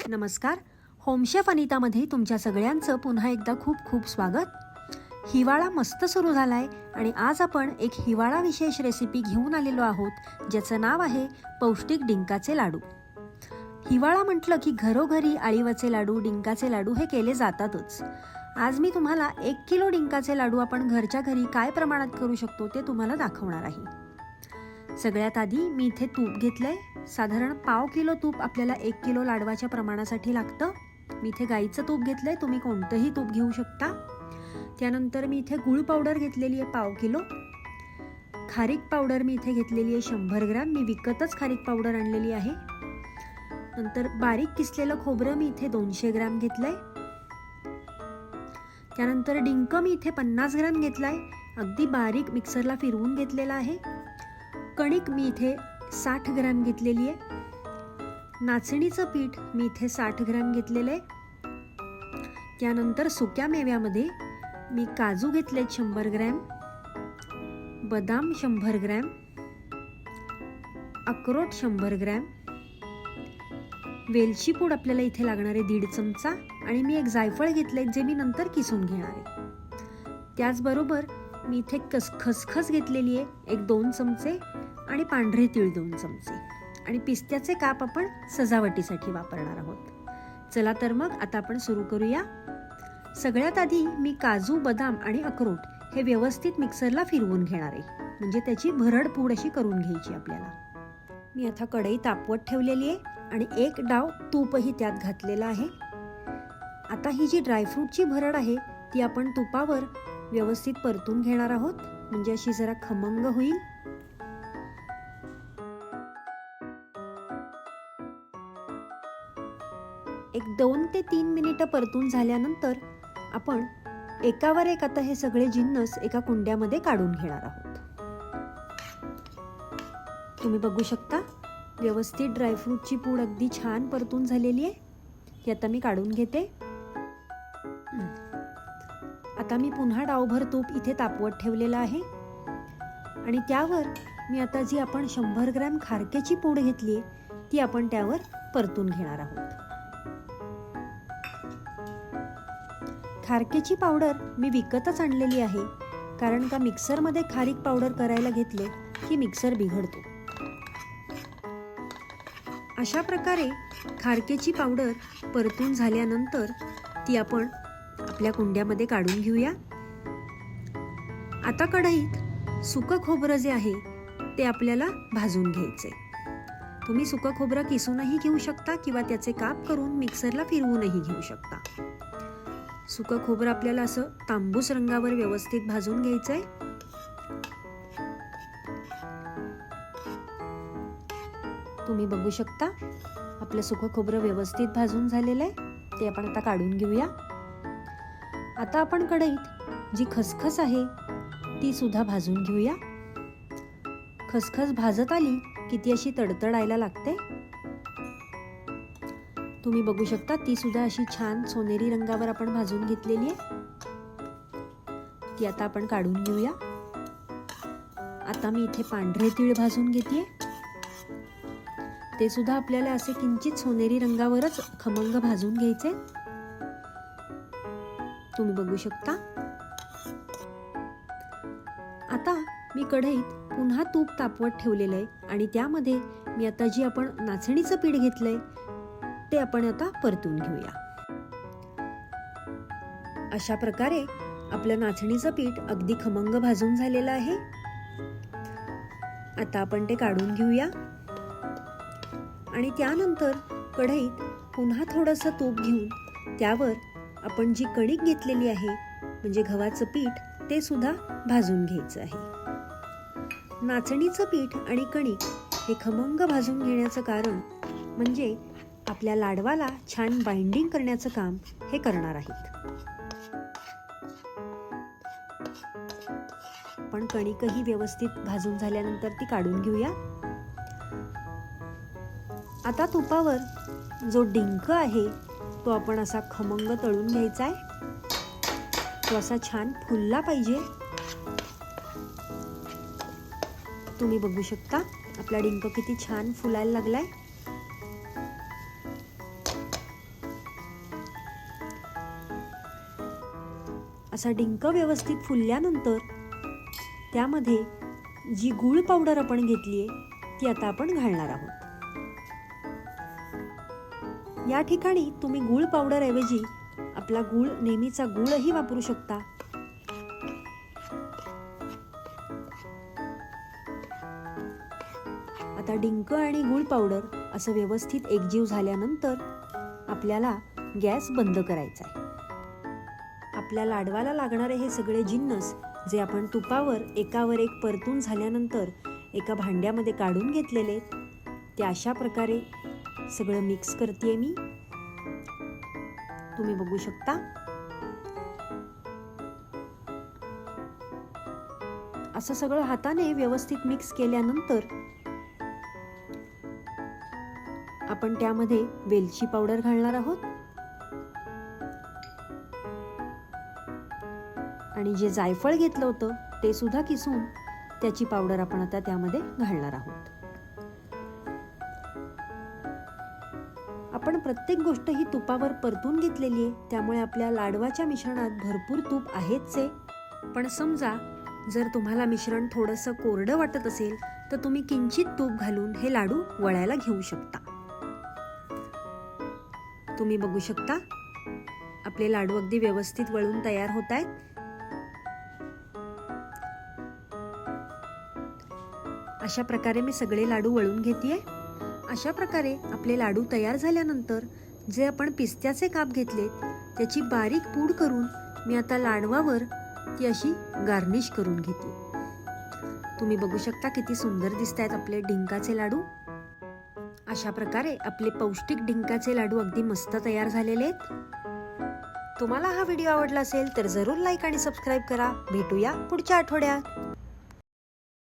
नमस्कार. होमशेफ अनितामध्ये तुमच्या सगळ्यांचं पुन्हा एकदा खूप खूप स्वागत. हिवाळा मस्त सुरू झाला आहे आणि आज आपण एक हिवाळा विशेष रेसिपी घेऊन आलेलो आहोत ज्याचं नाव आहे पौष्टिक डिंकाचे लाडू. हिवाळा म्हटलं की घरोघरी आळीवाचे लाडू, डिंकाचे लाडू हे केले जातातच. आज मी तुम्हाला 1 किलो डिंकाचे लाडू आपण घरच्या घरी काय प्रमाणात करू शकतो ते तुम्हाला दाखवणार आहे. सगळ्यात आधी मी इथे तूप घेतलंय. साधारण पाव किलो तूप आपल्याला 1 किलो लाडवाच्या प्रमाणासाठी लागतं. मी इथे गाईचं तूप घेतलंय, तुम्ही कोणतंही तूप घेऊ शकता. त्यानंतर मी इथे गूळ पावडर घेतलेली आहे पाव किलो. खारीक पावडर मी इथे घेतलेली आहे 100 ग्रॅम. मी विकतच खारीक पावडर आणलेली आहे. नंतर बारीक किसलेलं खोबरं मी इथे 200 ग्रॅम घेतलंय. त्यानंतर डिंक मी इथे 50 ग्रॅम घेतलाय. अगदी बारीक मिक्सरला फिरवून घेतलेला आहे. कणिक मी इथे 60 ग्रॅम घेतलेली आहे. नाचणीचं पीठ मी इथे 60 ग्रॅम घेतलेलं आहे. त्यानंतर सुक्या मेव्यामध्ये मी काजू घेतलेत 100 ग्रॅम, बदाम 100 ग्रॅम, अक्रोड 100 ग्रॅम, वेलची पूड आपल्याला इथे लागणार आहे 1.5 चमचा आणि मी एक जायफळ घेतले जे मी नंतर किसून घेणार आहे. त्याचबरोबर मी इथे खसखस घेतलेली आहे 1-2 चमचे आणि पांढरे तीळ 2 चमचे आणि पिस्त्याचे काप आपण सजावटीसाठी वापरणार आहोत. चला तर मग आता आपण सुरू करूया. सगळ्यात आधी मी काजू, बदाम आणि अक्रोड हे व्यवस्थित मिक्सरला फिरवून घेणार आहे, म्हणजे त्याची भरड पूड अशी करून घ्यायची आपल्याला. मी आता कढई तापवत ठेवलेली आहे आणि 1 डाव तूपही त्यात घातलेला आहे. आता ही जी ड्रायफ्रूटची भरड आहे ती आपण तुपावर व्यवस्थित परतून घेणार आहोत, म्हणजे अशी जरा खमंग होईल. एक 2 ते 3 मिनिटं परतून झाल्यानंतर आपण एकावर एक आता हे सगळे जिन्नस एका कुंड्यामध्ये काढून घेणार आहोत. तुम्ही बघू शकता व्यवस्थित ड्रायफ्रूटची पूड अगदी छान परतून झालेली आहे. ती आता मी काढून घेते. आता मी पुन्हा डावभर तूप इथे तापवत ठेवलेलं आहे आणि त्यावर मी आता जी आपण 100 ग्रॅम खारक्याची पूड घेतली ती आपण त्यावर परतून घेणार आहोत. खारक्याची पावडर मी विकतच आणलेली आहे, कारण का मिक्सरमध्ये खारीक पावडर करायला घेतले की मिक्सर बिघडतो. अशा प्रकारे खारक्याची पावडर परतून झाल्यानंतर ती आपण आपल्या कुंड्यामध्ये काढून घेऊया. आता कढईत सुकं खोबरं जे आहे ते आपल्याला भाजून घ्यायचे. तुम्ही सुकं खोबरं किसूनही घेऊ शकता किंवा त्याचे काप करून मिक्सरला फिरवूनही घेऊ शकता. सुकं खोबरं आपल्याला असं तांबूस रंगावर व्यवस्थित भाजून घ्यायचंय. तुम्ही बघू शकता आपलं सुकं खोबरं व्यवस्थित भाजून झालेलं आहे. ते आपण आता काढून घेऊया. आता आपण कढईत जी खसखस आहे ती सुद्धा भाजून घेऊया. खसखस भाजत आली की ती अशी तडतडायला लागते. तुम्ही बघू शकता ती सुद्धा अशी छान सोनेरी रंगावर आपण भाजून घेतलेली आहे. ती आता आपण काढून घेऊया. आता मी इथे पांढरे तीळ भाजून घेतेय. ते सुद्धा आपल्याला असे किंचित सोनेरी रंगावरच खमंग भाजून घ्यायचे. तुम्ही बघू शकता. आता मी कढईत पुन्हा तूप तापवत ठेवलेलं आहे आणि त्यामध्ये मी आता जी आपण नाचणीचं पीठ घेतलंय ते आपण आता परतून घेऊया. अशा प्रकारे आपलं नाचणीचं पीठ अगदी खमंग भाजून झालेलं आहे. आता आपण ते काढून घेऊया आणि त्यानंतर कढईत पुन्हा थोडंसं तूप घेऊन त्यावर आपण जी कणिक घेतलेली आहे म्हणजे गव्हाचं पीठ ते सुद्धा भाजून घ्यायचं आहे. नाचणीचं पीठ आणि कणिक हे खमंग भाजून घेण्याचं कारण म्हणजे आपल्या लाडवाला छान बाइंडिंग करण्याचं काम हे करणार आहेत. पण कणिकही व्यवस्थित भाजून झाल्यानंतर ती काढून घेऊया. आता तुपावर जो डिंक आहे तो आपण असा खमंग तळून घ्यायचा आहे. तो असा छान फुलला पाहिजे. तुम्ही बघू शकता आपला डिंक किती छान फुलायला लागलाय. असा डिंक व्यवस्थित फुलल्यानंतर त्यामध्ये जी गूळ पावडर आपण घेतली आहे ती आता आपण घालणार आहोत. या ठिकाणी तुम्ही गूळ पावडर ऐवजी आपला गूळ नेहमीचा गूळही वापरू शकता. आता डिंक आणि गूळ पावडर असं व्यवस्थित एकजीव झाल्यानंतर आपल्याला गॅस बंद करायचा आहे. आपल्या लाडवाला लागणारे हे सगळे जिन्नस जे आपण तुपावर एकावर एक परतून झाल्यानंतर एका भांड्यामध्ये काढून घेतलेले ते अशा प्रकारे सगळं मिक्स करतेय मी. तुम्ही बघू शकता. असं सगळं हाताने व्यवस्थित मिक्स केल्यानंतर आपण त्यामध्ये वेलची पावडर घालणार आहोत आणि जे जायफळ घेतलं होतं ते सुद्धा किसून त्याची पावडर आपण आता त्यामध्ये घालणार आहोत. आपण प्रत्येक गोष्ट ही तुपावर परतून घेतलेली आहे, त्यामुळे आपल्या लाडवाच्या मिश्रणात भरपूर तूप आहेच आहे. पण समजा जर तुम्हाला मिश्रण थोडंसं कोरडं वाटत असेल तर तुम्ही किंचित तूप घालून हे लाडू वळायला घेऊ शकता. तुम्ही बघू शकता आपले लाडू अगदी व्यवस्थित वळून तयार होत आहेत. अशा प्रकारे मी सगळे लाडू वळून घेतेय. अशा प्रकारे आपले लाडू तयार झाल्यानंतर जे आपण पिस्त्याचे काप घेतलेत त्याची बारीक पूड करून मी आता लाडवावर ती अशी गार्निश करून घेते. तुम्ही बघू शकता किती सुंदर दिसत आहेत आपले डिंकाचे लाडू. अशा प्रकारे आपले पौष्टिक डिंकाचे लाडू अगदी मस्त तयार झालेले आहेत. तुम्हाला हा व्हिडिओ आवडला असेल तर जरूर लाईक आणि सबस्क्राईब करा. भेटूया पुढच्या आठवड्यात.